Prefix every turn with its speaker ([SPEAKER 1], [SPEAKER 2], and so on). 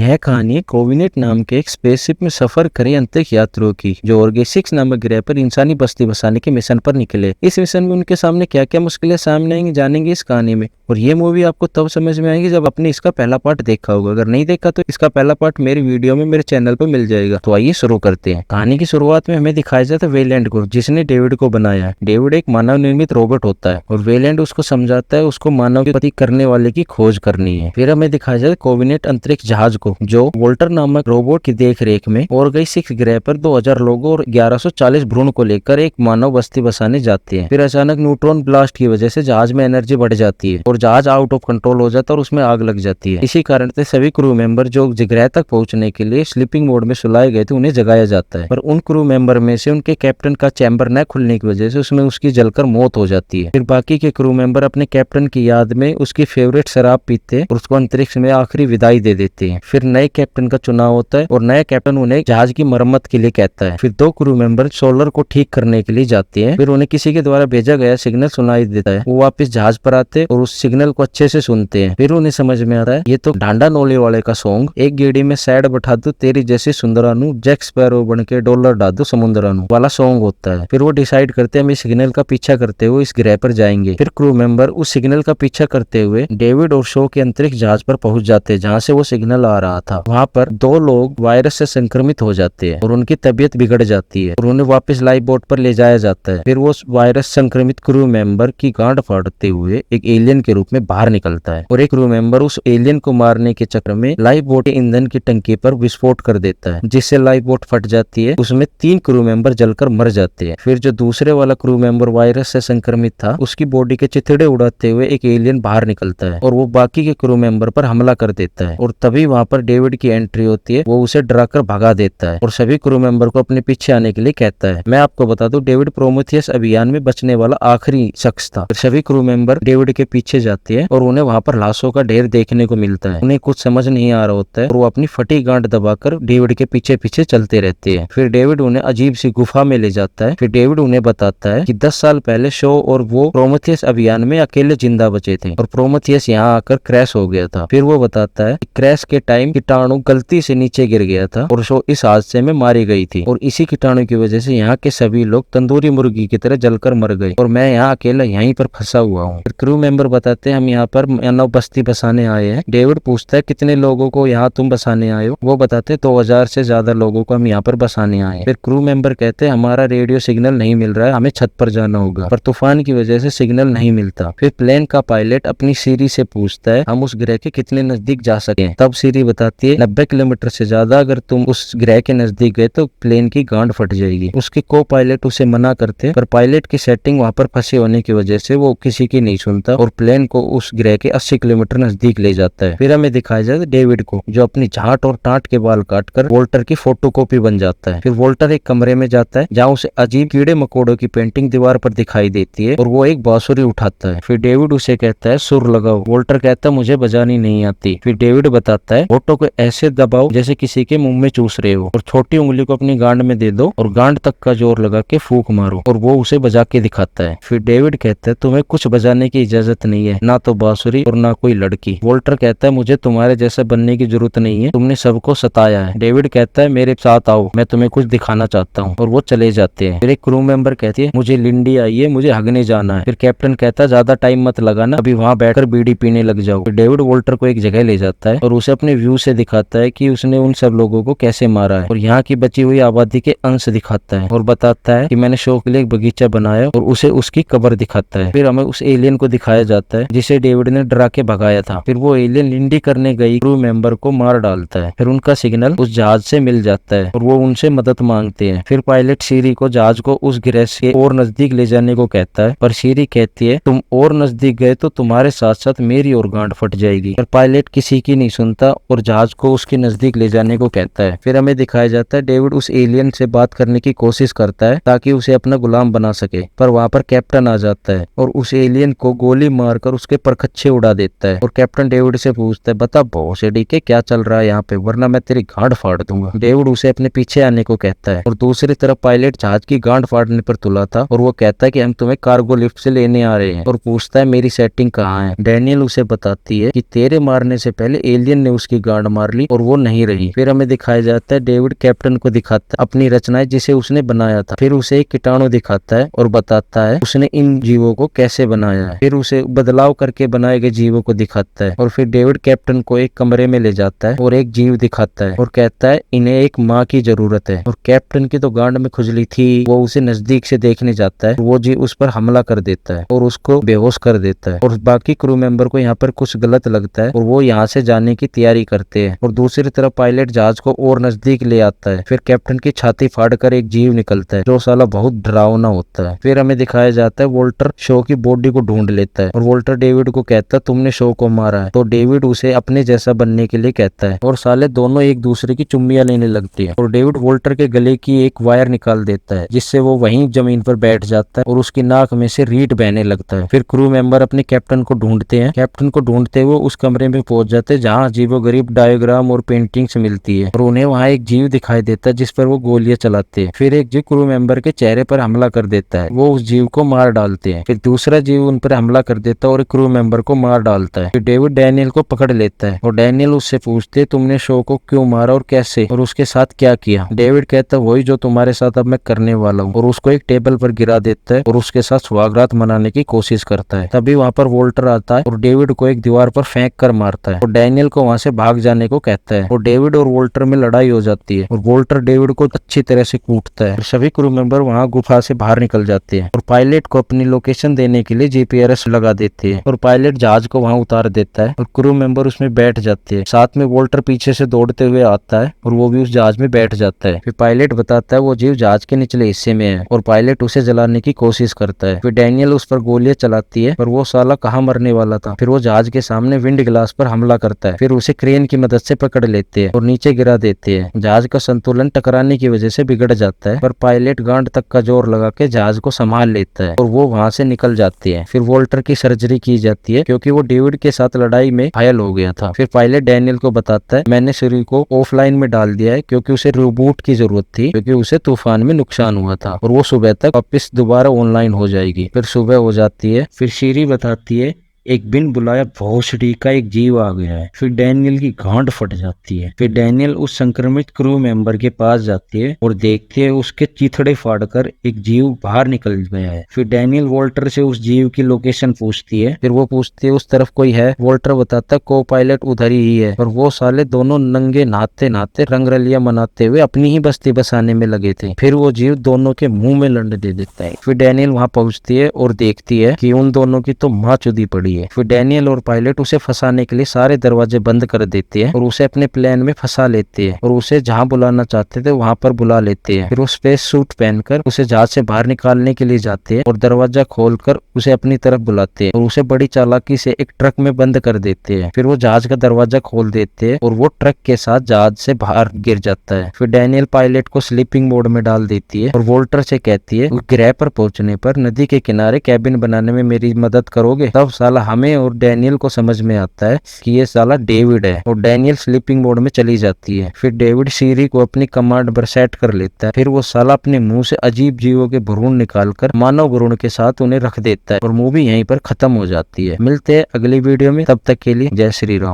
[SPEAKER 1] यह कहानी कोविनेट नाम के एक स्पेसशिप में सफर करे अंतरिक्ष यात्रियों की, जो ऑर्गेसिक्स नामक ग्रह पर इंसानी बस्ती बसाने के मिशन पर निकले। इस मिशन में उनके सामने क्या क्या मुश्किलें सामने आएंगी जानेंगे इस कहानी में। और ये मूवी आपको तब समझ में आएगी जब आपने इसका पहला पार्ट देखा होगा। अगर नहीं देखा तो इसका पहला पार्ट मेरी वीडियो में मेरे चैनल पर मिल जाएगा। तो आइए शुरू करते हैं। कहानी की शुरुआत में हमें दिखाया जाता है वेलैंड को, जिसने डेविड को बनाया है। डेविड एक मानव निर्मित रोबोट होता है और वेलैंड उसको समझाता है उसको मानव की गति करने वाले की खोज करनी है। फिर हमें दिखाया जाता है कोविनेट अंतरिक्ष जहाज को, जो वोल्टर नामक रोबोट की देख रेख में ऑर्गेसिक्स ग्रह पर 2000 लोगों और 1140 भ्रूण को लेकर एक मानव बस्ती बसाने जाते हैं। फिर अचानक न्यूट्रॉन ब्लास्ट की वजह से जहाज में एनर्जी बढ़ जाती है और जहाज आउट ऑफ कंट्रोल हो जाता है और उसमें आग लग जाती है। इसी कारण से सभी क्रू मेंबर जो ग्रह तक पहुंचने के लिए स्लीपिंग मोड में सुलाए गए थे उन्हें जगाया जाता है। पर उन क्रू मेंबर में से उनके कैप्टन का चैम्बर न खुलने की वजह से उसमें उसकी जलकर मौत हो जाती है। फिर बाकी के क्रू मेंबर अपने कैप्टन की याद में उसकी फेवरेट शराब पीते और उसको अंतरिक्ष में आखिरी विदाई दे देते हैं। फिर नए कैप्टन का चुनाव होता है और नया कैप्टन उन्हें जहाज की मरम्मत के लिए कहता है। फिर दो क्रू मेंबर सोलर को ठीक करने के लिए जाते हैं। फिर उन्हें किसी के द्वारा भेजा गया सिग्नल सुनाई देता है। वो वापस जहाज पर आते और उस सिग्नल को अच्छे से सुनते हैं। फिर उन्हें समझ में आता है ये तो डांडा नोले वाले का सॉन्ग, एक गेड़ी में सैड बैठा दो तेरी जैसी सुंदरानू, जैक स्पैरो बन के डॉलर डाल दो समुद्रानू वाला सॉन्ग होता है। फिर वो डिसाइड करते हैं हम इस सिग्नल का पीछा करते हुए इस ग्रह पर जाएंगे। फिर क्रू मेंबर उस सिग्नल का पीछा करते हुए डेविड और शो के अंतरिक्ष जहाज पर पहुंच जाते हैं जहां से वो सिग्नल आ रहा था। वहां पर दो लोग वायरस से संक्रमित हो जाते हैं और उनकी तबीयत बिगड़ जाती है और उन्हें वापस लाइफ बोट पर ले जाया जाता है। फिर वो वायरस संक्रमित क्रू मेंबर की गांड फाड़ते हुए एक एलियन के रूप में बाहर निकलता है और एक क्रू मेंबर उस एलियन को मारने के चक्कर में लाइफ बोट के ईंधन की टंकी पर विस्फोट कर देता है, जिससे लाइफ बोट फट जाती है। उसमें 3 क्रू मेंबर जलकर मर जाते हैं। फिर जो दूसरे वाला क्रू मेंबर वायरस से संक्रमित था उसकी बॉडी के चिथड़े उड़ाते हुए एक एलियन बाहर निकलता है और वो बाकी के क्रू मेंबर पर हमला कर देता है। और तभी वहां पर डेविड की एंट्री होती है। वो उसे डराकर भगा देता है और सभी क्रू मेंबर को अपने पीछे आने के लिए कहता है। मैं आपको बता दूं डेविड प्रोमेथियस अभियान में बचने वाला आखिरी शख्स था। सभी क्रू मेंबर डेविड के पीछे जाते हैं और उन्हें वहां पर लाशों का ढेर देखने को मिलता है। उन्हें कुछ समझ नहीं आ रहा होता है और वो अपनी फटी गांठ दबाकर डेविड के पीछे पीछे चलते रहते हैं। फिर डेविड उन्हें अजीब सी गुफा में ले जाता है। फिर डेविड उन्हें बताता है कि 10 साल पहले शो और वो प्रोमेथियस अभियान में अकेले जिंदा बचे थे और प्रोमेथियस यहाँ आकर क्रैश हो गया था। फिर वो बताता है कि क्रैश के टाइम कीटाणु गलती से नीचे गिर गया था और शो इस हादसे में मारी गई थी और इसी कीटाणु की वजह से यहाँ के सभी लोग तंदूरी मुर्गी की तरह जलकर मर गए और मैं यहाँ अकेला यहीं पर फंसा हुआ हूँ। फिर क्रू मेंबर बताते हैं हम यहाँ पर मानव बस्ती बसाने आए हैं। डेविड पूछता है कितने लोगों को यहाँ तुम बसाने आए हो। वो बताते 2000 से ज्यादा लोगों को हम यहाँ पर बसाने आए। फिर क्रू मेंबर कहते हैं हमारा रेडियो सिग्नल नहीं मिल रहा है, हमें छत पर जाना होगा, पर तूफान की वजह से सिग्नल नहीं मिलता। फिर प्लेन का पायलट अपनी सीरी से पूछता है हम उस ग्रह के कितने नजदीक जा सके। तब सीरी बताती है 90 किलोमीटर से ज्यादा। अगर तुम उस ग्रह के नजदीक गए तो प्लेन की गांड फट जाएगी। उसके को पायलट उसे मना करते पर पायलट की सेटिंग वहां पर फंसे होने की वजह से वो किसी की नहीं सुनता और प्लेन को उस ग्रह के 80 किलोमीटर नजदीक ले जाता है। फिर हमें दिखाया जाता है डेविड को, जो अपनी झाट और टाट के बाल काटकर वोल्टर की फोटोकॉपी बन जाता है। फिर वोल्टर एक कमरे में जाता है जहाँ उसे अजीब कीड़े मकोड़ों की पेंटिंग दीवार पर दिखाई देती है और वो एक बांसुरी उठाता है। फिर डेविड उसे कहता है सुर लगाओ। वोल्टर कहता है मुझे बजानी नहीं आती। फिर डेविड बताता है होठों को ऐसे दबाओ जैसे किसी के मुंह में चूस रहे हो और छोटी उंगली को अपनी गांड में दे दो और गांड तक का जोर लगा के फूंक मारो और वो उसे बजा के दिखाता है। फिर डेविड कहता है तुम्हें कुछ बजाने की इजाजत नहीं है, ना तो बांसुरी और ना कोई लड़की। वोल्टर कहता है मुझे तुम्हारे जैसा बनने की जरूरत नहीं है, तुमने सबको सताया है। डेविड कहता है मेरे साथ आओ, मैं तुम्हें कुछ दिखाना चाहता हूँ और वो चले जाते हैं। फिर एक क्रू मेंबर कहती है मुझे लिंडी आई है, मुझे हगने जाना है। फिर कैप्टन कहता है ज्यादा टाइम मत लगाना, अभी वहाँ बैठकर बीड़ी पीने लग जाओ। फिर डेविड वोल्टर को एक जगह ले जाता है और उसे अपने व्यू से दिखाता है कि उसने उन सब लोगों को कैसे मारा है और यहाँ की बची हुई आबादी के अंश दिखाता है और बताता है कि मैंने शो के लिए एक बगीचा बनाया और उसे उसकी कब्र दिखाता है। फिर हमें उस एलियन को दिखाया जाता है जिसे डेविड ने डरा के भगाया था। फिर वो एलियन लिंडी करने गई क्रू मेंबर को मार डालता है। फिर उनका सिग्नल उस जहाज से मिल जाता है और वो उनसे मदद मांगते हैं। फिर पायलट सीरी को जहाज को उस ग्रह से और नजदीक ले जाने को कहता है, पर सीरी कहती है तुम और नजदीक गए तो तुम्हारे साथ साथ मेरी और गांड फट जाएगी। पर पायलट किसी की नहीं सुनता और जहाज को उसके नजदीक ले जाने को कहता है। फिर हमें दिखाया जाता है डेविड उस एलियन से बात करने की कोशिश करता है ताकि उसे अपना गुलाम बना सके, पर वहां पर कैप्टन आ जाता है और उस एलियन को गोली मारकर उसके परखच्चे उड़ा देता है। और कैप्टन डेविड से पूछता है बता भोसड़ी के क्या चल रहा है यहाँ पे, वरना मैं तेरी गांड फाड़ दूंगा। डेविड उसे अपने पीछे आने को कहता है और दूसरी तरफ पायलट जहाज की गांड फाड़ने पर तुला था और वो कहता है कि हम तुम्हें कार्गो लिफ्ट से लेने आ रहे हैं और पूछता है मेरी सेटिंग कहाँ है। डैनियल उसे बताती है कि तेरे मारने से पहले एलियन ने उसकी गांड गांड मार ली और वो नहीं रही। फिर हमें दिखाया जाता है डेविड कैप्टन को दिखाता है अपनी रचनाएं जिसे उसने बनाया था। फिर उसे एक कीटाणु दिखाता है और बताता है उसने इन जीवों को कैसे बनाया है। फिर उसे बदलाव करके बनाए गए जीवों को दिखाता है और फिर डेविड कैप्टन को एक कमरे में ले जाता है और एक जीव दिखाता है और कहता है इन्हें एक माँ की जरूरत है। और कैप्टन की तो गांड में खुजली थी, वो उसे नजदीक से देखने जाता है। वो जीव उस पर हमला कर देता है और उसको बेहोश कर देता है और बाकी क्रू मेंबर को यहाँ पर कुछ गलत लगता है और वो यहाँ से जाने की तैयारी करते हैं। और दूसरी तरफ पायलट जहाज को और नजदीक ले आता है। फिर कैप्टन की छाती फाड़कर एक जीव निकलता है जो साला बहुत डरावना होता है। फिर हमें दिखाया जाता है वोल्टर शो की बॉडी को ढूंढ लेता है और वोल्टर डेविड को कहता है तुमने शो को मारा है। तो डेविड उसे अपने जैसा बनने के लिए कहता है और साले दोनों एक दूसरे की चुम्बियां लेने लगती है और डेविड वोल्टर के गले की एक वायर निकाल देता है जिससे वो वहीं जमीन पर बैठ जाता है और उसकी नाक में से रीड बहने लगता है। फिर क्रू मेंबर अपने कैप्टन को ढूंढते हैं। कैप्टन को ढूंढते हुए उस कमरे में पहुंच जाते हैं जहाँ अजीबो गरीब डायग्राम और पेंटिंग्स मिलती है और उन्हें वहाँ एक जीव दिखाई देता है जिस पर वो गोलियां चलाते हैं। फिर एक जीव क्रू मेंबर के चेहरे पर हमला कर देता है, वो उस जीव को मार डालते हैं। फिर दूसरा जीव उन पर हमला कर देता है और क्रू मेंबर को मार डालता है। फिर डेविड डैनियल को पकड़ लेता है और डैनियल उससे पूछते तुमने शो को क्यों मारा और कैसे और उसके साथ क्या किया। डेविड कहता है वही जो तुम्हारे साथ अब मैं करने वाला हूँ और उसको एक टेबल पर गिरा देता है और उसके साथ सुहागरात मनाने की कोशिश करता है। तभी वहाँ पर वोल्टर आता है और डेविड को एक दीवार पर फेंक कर मारता है और डैनियल को वहाँ से भाग जाने को कहता है और डेविड और वोल्टर में लड़ाई हो जाती है और वोल्टर डेविड को अच्छी तरह से कूटता है। सभी क्रू मेंबर वहाँ गुफा से बाहर निकल जाते हैं और पायलट को अपनी लोकेशन देने के लिए जीपीआरएस लगा देते हैं और पायलट जहाज को वहाँ उतार देता है और क्रू मेंबर उसमें बैठ जाते हैं। साथ में वोल्टर पीछे से दौड़ते हुए आता है और वो भी उस जहाज में बैठ जाता है। फिर पायलट बताता है वो जीव जहाज के निचले हिस्से में है और पायलट उसे जलाने की कोशिश करता है। फिर डैनियल उस पर गोलियां चलाती है पर वो साला कहाँ मरने वाला था। फिर वो जहाज के सामने विंड ग्लास पर हमला करता है। फिर उसे क्रेन की मदद से पकड़ लेते हैं और नीचे गिरा देते हैं। जहाज का संतुलन टकराने की वजह से बिगड़ जाता है पर पायलट गांड तक का जोर लगा के जहाज को संभाल लेता है और वो वहां से निकल जाती है। फिर वोल्टर की सर्जरी की जाती है क्योंकि वो डेविड के साथ लड़ाई में घायल हो गया था। फिर पायलट डैनियल को बताता है मैंने सूर्य को ऑफलाइन में डाल दिया है क्योंकि उसे रिबूट की जरूरत थी क्योंकि उसे तूफान में नुकसान हुआ था और वो सुबह तक वापस दोबारा ऑनलाइन हो जाएगी। फिर सुबह हो जाती है। फिर शीरी बताती है एक बिन बुलाया भोसड़ी का एक जीव आ गया है। फिर डैनियल की गांड फट जाती है। फिर डैनियल उस संक्रमित क्रू मेंबर के पास जाती है और देखती है उसके चिथड़े फाड़कर एक जीव बाहर निकल गया है। फिर डैनियल वोल्टर से उस जीव की लोकेशन पूछती है। फिर वो पूछती है उस तरफ कोई है। वोल्टर बताता है को पायलट उधर ही है और वो साले दोनों नंगे नहाते नहाते रंगरलिया मनाते हुए अपनी ही बस्ती बसाने में लगे थे। फिर वो जीव दोनों के मुंह में लंड दे देता है। फिर डैनियल वहां पहुंचती है और देखती है कि उन दोनों की तो माँ चुदी पड़ी है। फिर डैनियल और पायलट उसे फंसाने के लिए सारे दरवाजे बंद कर देते हैं और उसे अपने प्लेन में फंसा लेते हैं और उसे जहां बुलाना चाहते थे वहां पर बुला लेते हैं। फिर वो स्पेस सूट पहनकर उसे जहाज से बाहर निकालने के लिए जाते हैं और दरवाजा खोलकर उसे अपनी तरफ बुलाते हैं और उसे बड़ी चालाकी से एक ट्रक में बंद कर देते हैं। फिर वो जहाज का दरवाजा खोल देते हैं और वो ट्रक के साथ जहाज से बाहर गिर जाता है। फिर डैनियल पायलट को स्लीपिंग मोड में डाल देती है और वोल्टर से कहती है ग्रह पर पहुंचने पर नदी के किनारे कैबिन बनाने में मेरी मदद करोगे। तब साला हमें और डैनियल को समझ में आता है कि ये साला डेविड है और डैनियल स्लीपिंग मोड में चली जाती है। फिर डेविड शीरी को अपनी कमांड पर सेट कर लेता है। फिर वो साला अपने मुंह से अजीब जीवों के भ्रूण निकालकर मानव भ्रूण के साथ उन्हें रख देता है और मूवी यहीं पर खत्म हो जाती है। मिलते हैं अगली वीडियो में, तब तक के लिए जय श्री राम।